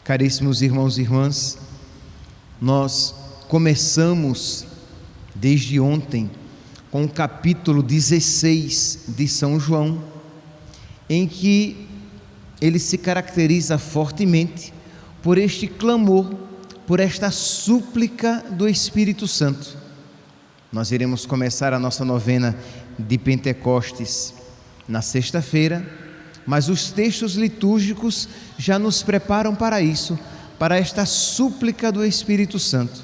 Caríssimos irmãos e irmãs, nós começamos desde ontem com o capítulo 16 de São João, em que ele se caracteriza fortemente por este clamor, por esta súplica do Espírito Santo. Nós iremos começar a nossa novena de Pentecostes na sexta-feira, mas os textos litúrgicos já nos preparam para isso, para esta súplica do Espírito Santo.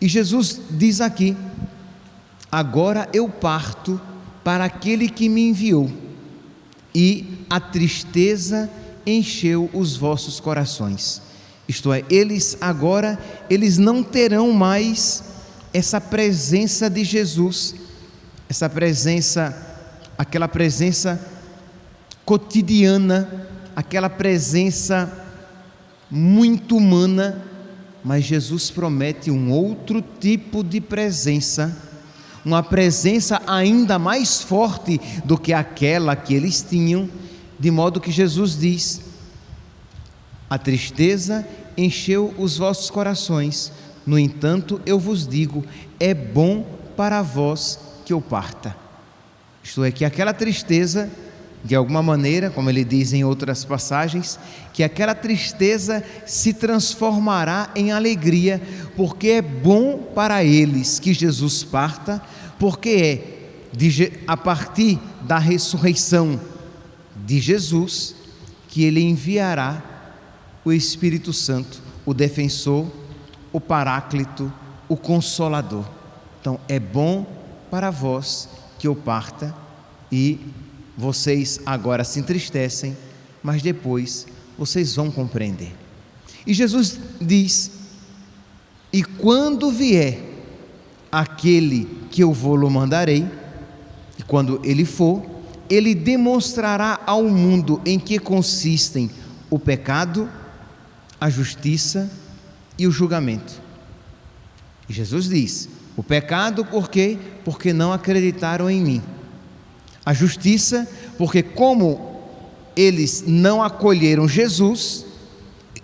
E Jesus diz aqui: agora eu parto para aquele que me enviou, e a tristeza encheu os vossos corações. Isto é, eles não terão mais essa presença de Jesus, essa presença, aquela presença cotidiana, aquela presença muito humana, mas Jesus promete um outro tipo de presença, uma presença ainda mais forte do que aquela que eles tinham, de modo que Jesus diz: a tristeza encheu os vossos corações, no entanto eu vos digo, é bom para vós que eu parta. Isto é, que aquela tristeza, de alguma maneira, como ele diz em outras passagens, que aquela tristeza se transformará em alegria, porque é bom para eles que Jesus parta, porque a partir da ressurreição de Jesus que ele enviará o Espírito Santo, o defensor, o Paráclito, o Consolador. Então é bom para vós que eu parta, e vocês agora se entristecem, mas depois vocês vão compreender. E Jesus diz: e quando vier aquele que eu vou-lo mandarei, e quando ele for, ele demonstrará ao mundo em que consistem o pecado, a justiça e o julgamento. E Jesus diz: o pecado por quê? Porque não acreditaram em mim. A justiça, porque como eles não acolheram Jesus,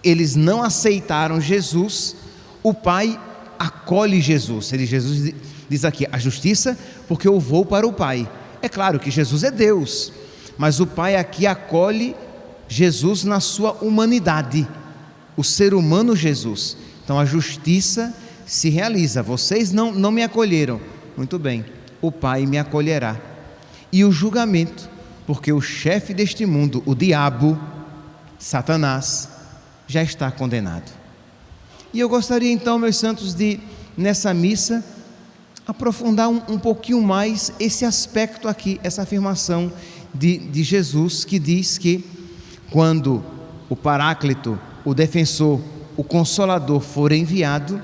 eles não aceitaram Jesus, o Pai acolhe Jesus. Jesus diz aqui: a justiça, porque eu vou para o Pai. É claro que Jesus é Deus, mas o Pai aqui acolhe Jesus na sua humanidade, o ser humano Jesus. Então a justiça se realiza. Vocês não me acolheram, muito bem, o Pai me acolherá. E o julgamento, porque o chefe deste mundo, o diabo, Satanás, já está condenado. E eu gostaria então, meus santos, de nessa missa aprofundar um pouquinho mais esse aspecto aqui, essa afirmação de Jesus, que diz que quando o Paráclito, o defensor, o Consolador for enviado,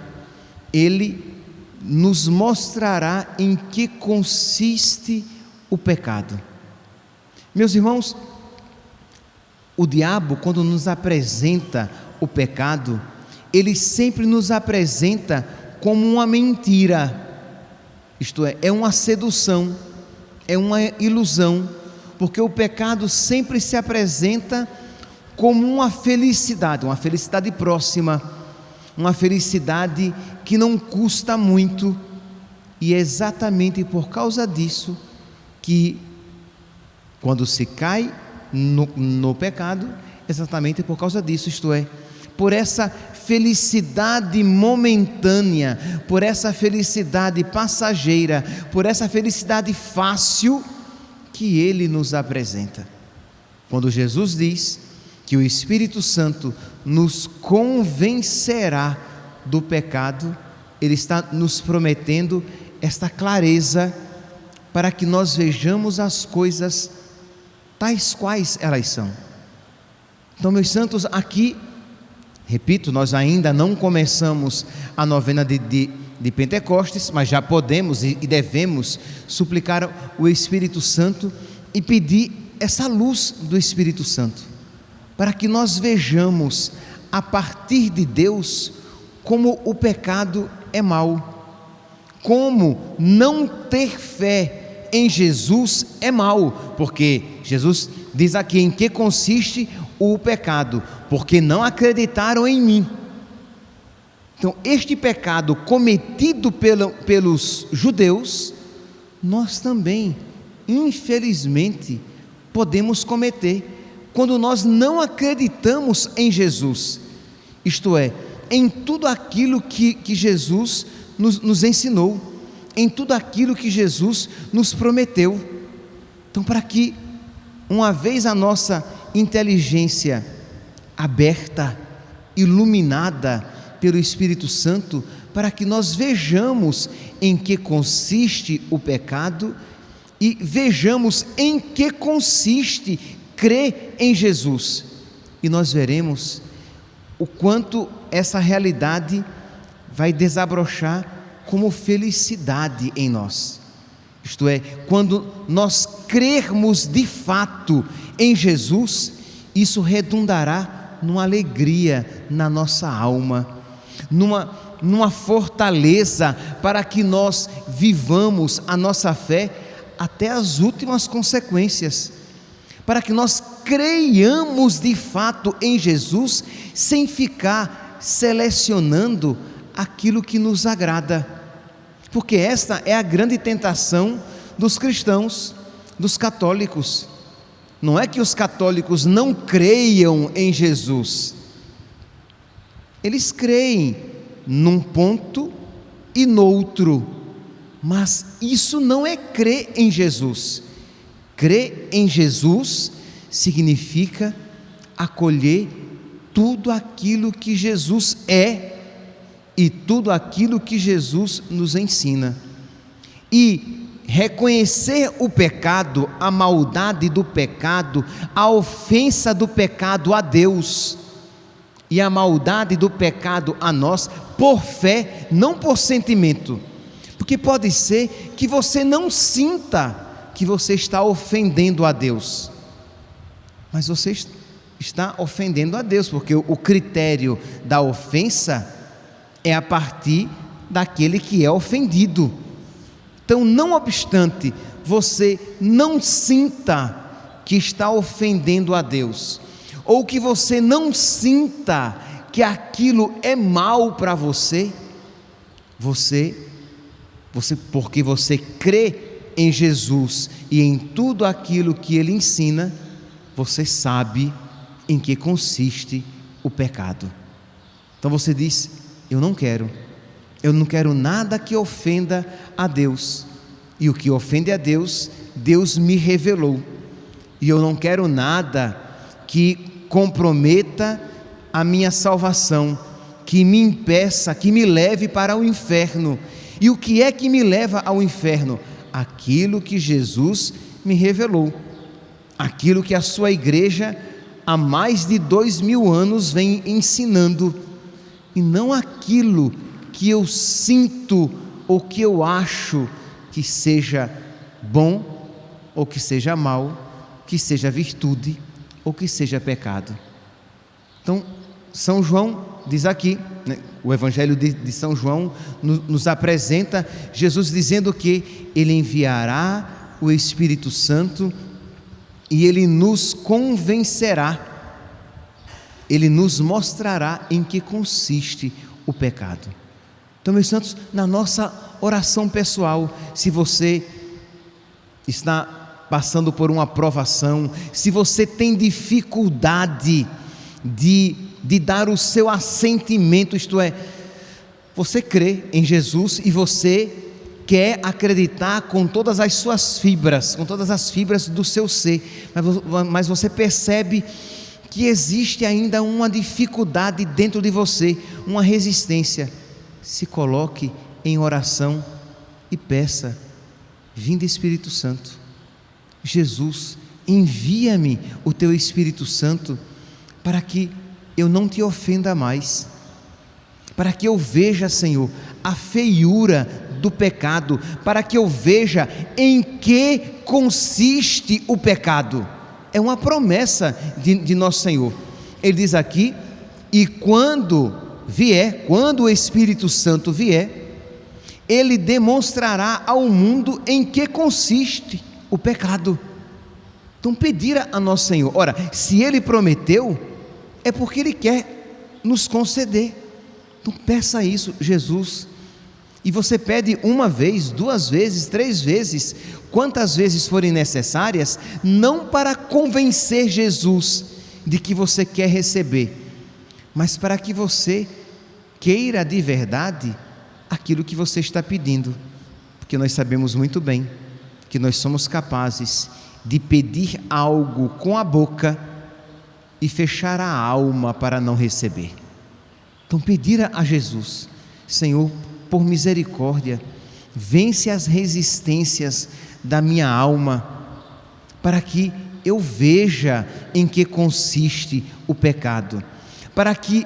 ele nos mostrará em que consiste o pecado. Meus irmãos, o diabo, quando nos apresenta o pecado, ele sempre nos apresenta como uma mentira, isto é uma sedução, é uma ilusão, porque o pecado sempre se apresenta como uma felicidade próxima, uma felicidade que não custa muito, e é exatamente por causa disso que quando se cai no pecado, exatamente por causa disso, isto é, por essa felicidade momentânea, por essa felicidade passageira, por essa felicidade fácil que ele nos apresenta. Quando Jesus diz que o Espírito Santo nos convencerá do pecado, ele está nos prometendo esta clareza para que nós vejamos as coisas tais quais elas são. Então, meus santos, aqui, repito, nós ainda não começamos a novena de Pentecostes, mas já podemos e devemos suplicar o Espírito Santo e pedir essa luz do Espírito Santo, para que nós vejamos a partir de Deus como o pecado é mau, como não ter fé em Jesus é mau, porque Jesus Diz aqui em que consiste o pecado: porque não acreditaram em mim. Então, este pecado cometido pelos judeus, nós também, infelizmente, podemos cometer quando nós não acreditamos em Jesus, isto é, em tudo aquilo que Jesus nos ensinou, em tudo aquilo que Jesus nos prometeu. Então, para que, uma vez a nossa inteligência aberta, iluminada pelo Espírito Santo, para que nós vejamos em que consiste o pecado e vejamos em que consiste crer em Jesus, e nós veremos o quanto essa realidade vai desabrochar como felicidade em nós. Isto é, quando nós crermos de fato em Jesus, isso redundará numa alegria na nossa alma, numa fortaleza para que nós vivamos a nossa fé até as últimas consequências, para que nós creiamos de fato em Jesus, sem ficar selecionando aquilo que nos agrada, porque esta é a grande tentação dos cristãos, dos católicos. Não é que os católicos não creiam em Jesus, eles creem num ponto e noutro, mas isso não é crer em Jesus. Crer em Jesus significa acolher tudo aquilo que Jesus é e tudo aquilo que Jesus nos ensina, e reconhecer o pecado, a maldade do pecado, a ofensa do pecado a Deus e a maldade do pecado a nós, por fé, não por sentimento, porque pode ser que você não sinta que você está ofendendo a Deus, mas você está ofendendo a Deus, porque o critério da ofensa é a partir daquele que é ofendido. Então, não obstante você não sinta que está ofendendo a Deus, ou que você não sinta que aquilo é mal para você, porque você crê em Jesus e em tudo aquilo que Ele ensina, você sabe em que consiste o pecado. Então você diz: eu não quero nada que ofenda a Deus, e o que ofende a Deus, Deus me revelou, e eu não quero nada que comprometa a minha salvação, que me impeça, que me leve para o inferno. E o que é que me leva ao inferno? Aquilo que Jesus me revelou, aquilo que a sua igreja há mais de 2000 anos vem ensinando, e não aquilo que eu sinto ou que eu acho que seja bom ou que seja mal, que seja virtude ou que seja pecado. Então, São João diz aqui, né, o Evangelho de São João nos apresenta Jesus dizendo que Ele enviará o Espírito Santo e Ele nos convencerá, Ele nos mostrará em que consiste o pecado. Então, meus santos, na nossa oração pessoal, se você está passando por uma provação, se você tem dificuldade de dar o seu assentimento, isto é, você crê em Jesus e você quer acreditar com todas as suas fibras, com todas as fibras do seu ser, mas você percebe que existe ainda uma dificuldade dentro de você, uma resistência. Se coloque em oração e peça: vinde Espírito Santo, Jesus, envia-me o teu Espírito Santo para que eu não te ofenda mais, para que eu veja, Senhor, a feiura do pecado, para que eu veja em que consiste o pecado. É uma promessa de nosso Senhor. Ele diz aqui: e quando o Espírito Santo vier, Ele demonstrará ao mundo em que consiste o pecado. Então pedir a nosso Senhor. Ora, se Ele prometeu, é porque Ele quer nos conceder. Então peça isso, Jesus. E você pede uma vez, 2 vezes, 3 vezes, quantas vezes forem necessárias, não para convencer Jesus de que você quer receber, mas para que você queira de verdade aquilo que você está pedindo, porque nós sabemos muito bem que nós somos capazes de pedir algo com a boca e fechar a alma para não receber. Então pedir a Jesus: Senhor, por misericórdia, vence as resistências da minha alma, para que eu veja em que consiste o pecado, para que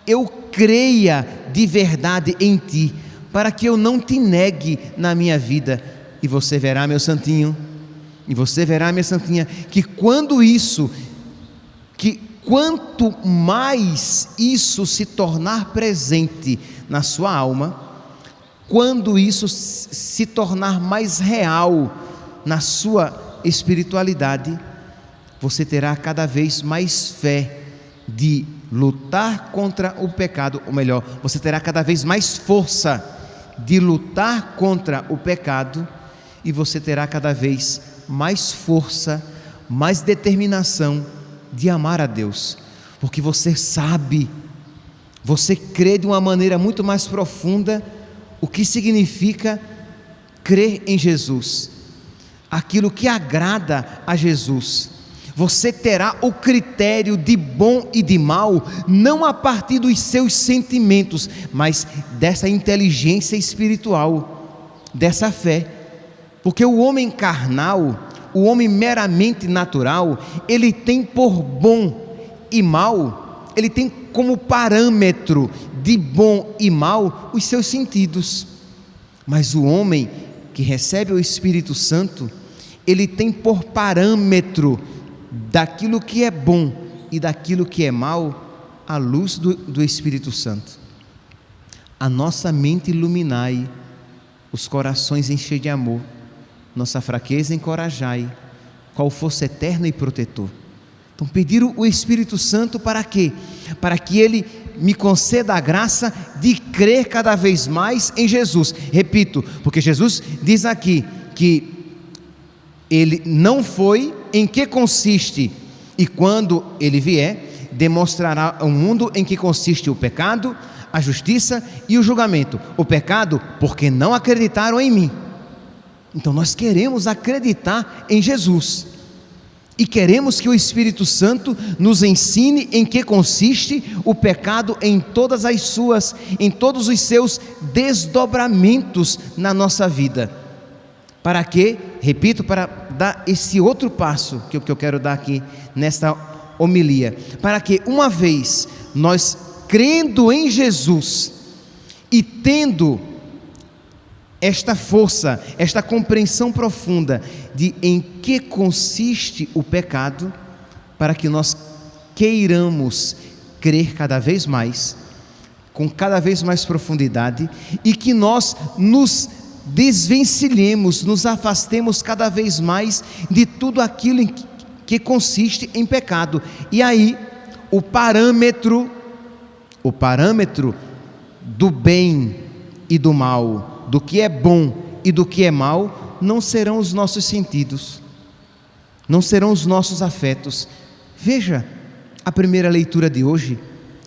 eu creia de verdade em Ti, para que eu não Te negue na minha vida. E você verá, meu santinho, e você verá, minha santinha, que quanto mais isso se tornar presente na sua alma, quando isso se tornar mais real na sua espiritualidade, você terá cada vez mais fé de lutar contra o pecado, ou melhor, você terá cada vez mais força de lutar contra o pecado, e você terá cada vez mais força, mais determinação de amar a Deus, porque você sabe, você crê de uma maneira muito mais profunda o que significa crer em Jesus, aquilo que agrada a Jesus. Você terá o critério de bom e de mal, não a partir dos seus sentimentos, mas dessa inteligência espiritual, dessa fé, porque o homem carnal, o homem meramente natural, ele tem por bom e mal, ele tem como parâmetro de bom e mal os seus sentidos, mas o homem que recebe o Espírito Santo, ele tem por parâmetro daquilo que é bom e daquilo que é mal, a luz do Espírito Santo. A nossa mente iluminai, os corações enchei de amor, nossa fraqueza encorajai, qual força eterna e protetor. Então pedir o Espírito Santo para quê? Para que Ele me conceda a graça de crer cada vez mais em Jesus. Repito, porque Jesus diz aqui que Ele não foi em que consiste, e quando Ele vier, demonstrará ao mundo em que consiste o pecado, a justiça e o julgamento. O pecado, porque não acreditaram em mim. Então nós queremos acreditar em Jesus, e queremos que o Espírito Santo nos ensine em que consiste o pecado em todos os seus desdobramentos na nossa vida. Para que, repito, para dar esse outro passo que eu quero dar aqui nesta homilia, para que uma vez nós crendo em Jesus e tendo esta força, esta compreensão profunda de em que consiste o pecado, para que nós queiramos crer cada vez mais, com cada vez mais profundidade, e que nós nos desvencilhemos, nos afastemos cada vez mais de tudo aquilo que consiste em pecado. E aí o parâmetro do bem e do mal, do que é bom e do que é mal, não serão os nossos sentidos, não serão os nossos afetos. Veja a primeira leitura de hoje.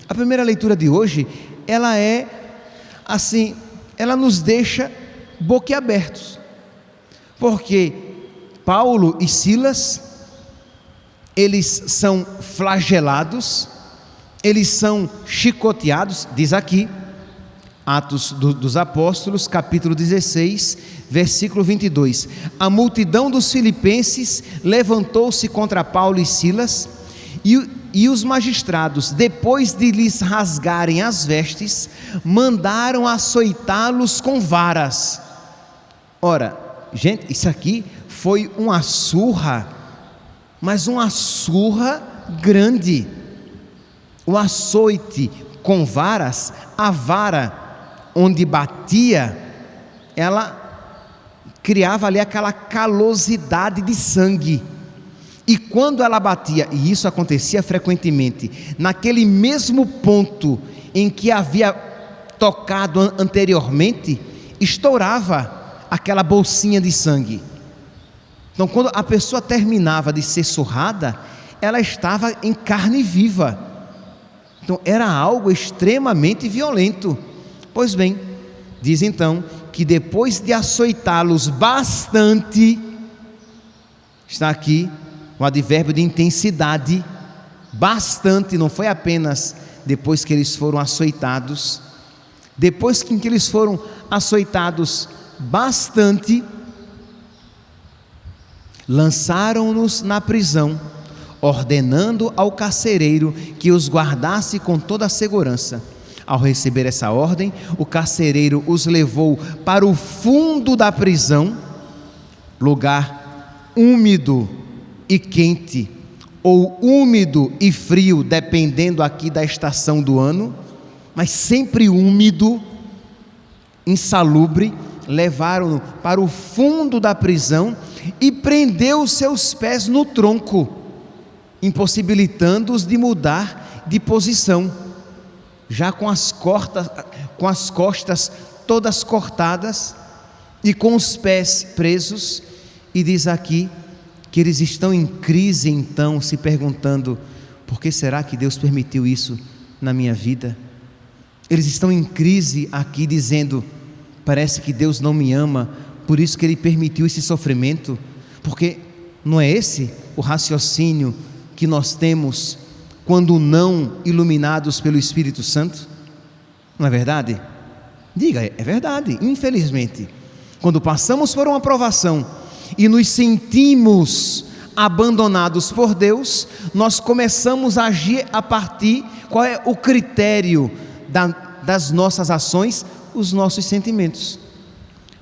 A primeira leitura de hoje, ela é assim, ela nos deixa boquiabertos, porque Paulo e Silas, eles são flagelados, eles são chicoteados, diz aqui, Atos dos Apóstolos, capítulo 16, versículo 22. A multidão dos filipenses levantou-se contra Paulo e Silas, e os magistrados, depois de lhes rasgarem as vestes, mandaram açoitá-los com varas. Ora, gente, isso aqui foi uma surra, mas uma surra grande. O açoite com varas, a vara onde batia, ela criava ali aquela calosidade de sangue, E quando ela batia, e isso acontecia frequentemente, naquele mesmo ponto em que havia tocado anteriormente, estourava aquela bolsinha de sangue. Então, quando a pessoa terminava de ser surrada, ela estava em carne viva. Então, era algo extremamente violento. Pois bem, diz então que depois de açoitá-los bastante, está aqui o advérbio de intensidade, bastante, não foi apenas depois que eles foram açoitados, depois que eles foram açoitados bastante, lançaram-nos na prisão, ordenando ao carcereiro que os guardasse com toda a segurança. Ao receber essa ordem, o carcereiro os levou para o fundo da prisão, lugar úmido e quente, ou úmido e frio, dependendo aqui da estação do ano, mas sempre úmido, insalubre. Levaram-no para o fundo da prisão e prendeu os seus pés no tronco, impossibilitando-os de mudar de posição, já com as costas todas cortadas e com os pés presos. E diz aqui que eles estão em crise, então, se perguntando: por que será que Deus permitiu isso na minha vida? Eles estão em crise aqui, dizendo: parece que Deus não me ama, por isso que Ele permitiu esse sofrimento. Porque não é esse o raciocínio que nós temos quando não iluminados pelo Espírito Santo? Não é verdade? Diga, é verdade. Infelizmente, quando passamos por uma provação e nos sentimos abandonados por Deus, nós começamos a agir a partir, qual é o critério das nossas ações? Os nossos sentimentos.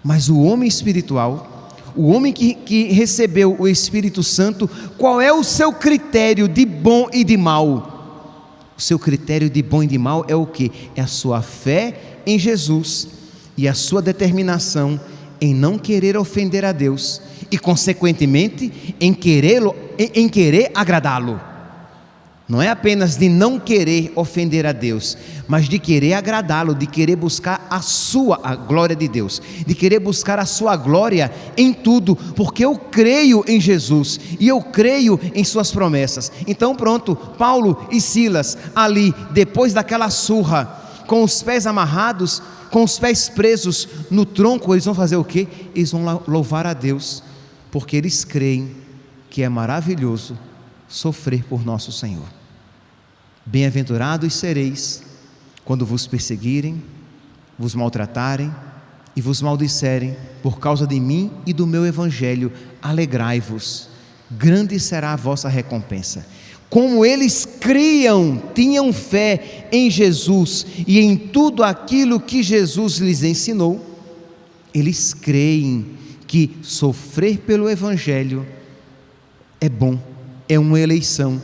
Mas o homem espiritual, o homem que recebeu o Espírito Santo, qual é o seu critério de bom e de mal? O seu critério de bom e de mal é o que? É a sua fé em Jesus e a sua determinação em não querer ofender a Deus e, consequentemente, em querer agradá-lo. Não é apenas de não querer ofender a Deus, mas de querer agradá-lo, de querer buscar a glória de Deus, de querer buscar a sua glória em tudo, porque eu creio em Jesus e eu creio em suas promessas. Então pronto, Paulo e Silas ali, depois daquela surra, com os pés amarrados, com os pés presos no tronco, eles vão fazer o quê? Eles vão louvar a Deus, porque eles creem que é maravilhoso sofrer por nosso Senhor. Bem-aventurados sereis quando vos perseguirem, vos maltratarem e vos maldisserem por causa de mim e do meu evangelho. Alegrai-vos, grande será a vossa recompensa. Como eles criam, tinham fé em Jesus e em tudo aquilo que Jesus lhes ensinou, eles creem que sofrer pelo evangelho é bom, é uma eleição.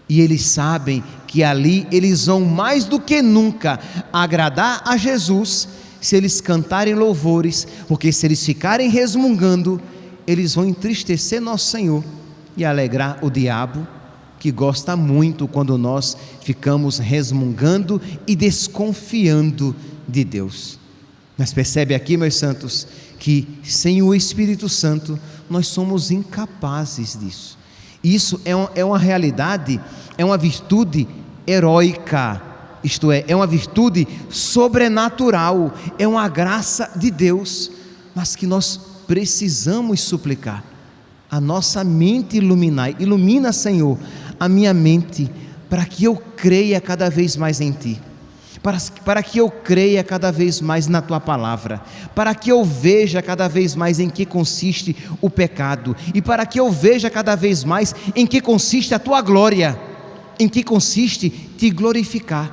E eles sabem que ali eles vão mais do que nunca agradar a Jesus, se eles cantarem louvores, porque se eles ficarem resmungando, eles vão entristecer nosso Senhor e alegrar o diabo, que gosta muito quando nós ficamos resmungando e desconfiando de Deus. Mas percebe aqui, meus santos, que sem o Espírito Santo nós somos incapazes disso. Isso é uma realidade, é uma virtude heróica, isto é uma virtude sobrenatural, é uma graça de Deus, mas que nós precisamos suplicar. A nossa mente ilumina, Senhor, a minha mente, para que eu creia cada vez mais em Ti, para que eu creia cada vez mais na Tua palavra, para que eu veja cada vez mais em que consiste o pecado, e para que eu veja cada vez mais em que consiste a Tua glória, em que consiste Te glorificar.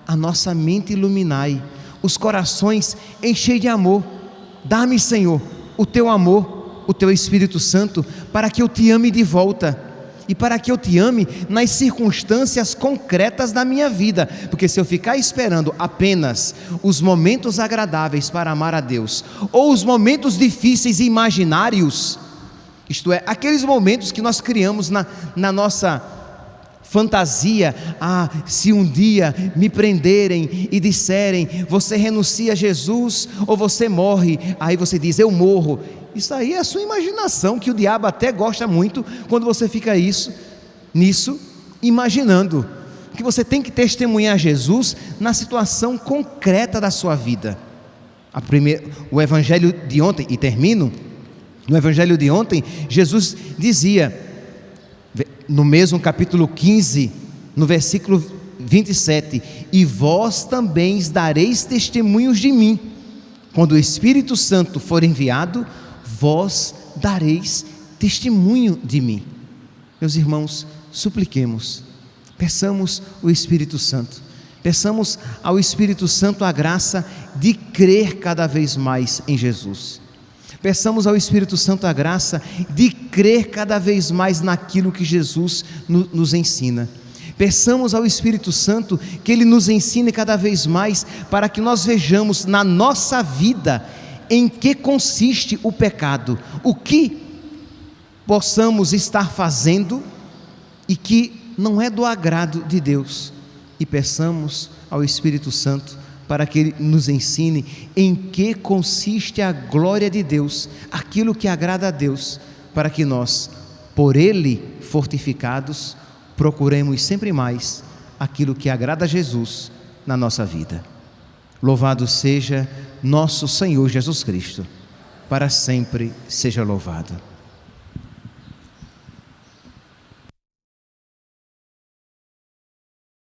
A nossa mente iluminai, os corações enchei de amor. Dá-me, Senhor, o Teu amor, o Teu Espírito Santo, para que eu Te ame de volta, e para que eu Te ame nas circunstâncias concretas da minha vida, porque se eu ficar esperando apenas os momentos agradáveis para amar a Deus, ou os momentos difíceis e imaginários, Isto é, aqueles momentos que nós criamos na nossa fantasia. Se um dia me prenderem e disserem, você renuncia a Jesus ou você morre, aí você diz, eu morro. Isso aí é a sua imaginação, que o diabo até gosta muito quando você fica nisso, imaginando que você tem que testemunhar Jesus na situação concreta da sua vida. O evangelho de ontem, e termino, no evangelho de ontem, Jesus dizia, no mesmo capítulo 15, no versículo 27, e vós também dareis testemunhos de mim, quando o Espírito Santo for enviado, vós dareis testemunho de mim. Meus irmãos, supliquemos, peçamos o Espírito Santo, peçamos ao Espírito Santo a graça de crer cada vez mais em Jesus. Peçamos ao Espírito Santo a graça de crer cada vez mais naquilo que Jesus nos ensina. Peçamos ao Espírito Santo que Ele nos ensine cada vez mais, para que nós vejamos na nossa vida em que consiste o pecado, o que possamos estar fazendo e que não é do agrado de Deus. E peçamos ao Espírito Santo para que Ele nos ensine em que consiste a glória de Deus, aquilo que agrada a Deus, para que nós, por Ele fortificados, procuremos sempre mais aquilo que agrada a Jesus na nossa vida. Louvado seja nosso Senhor Jesus Cristo, para sempre seja louvado.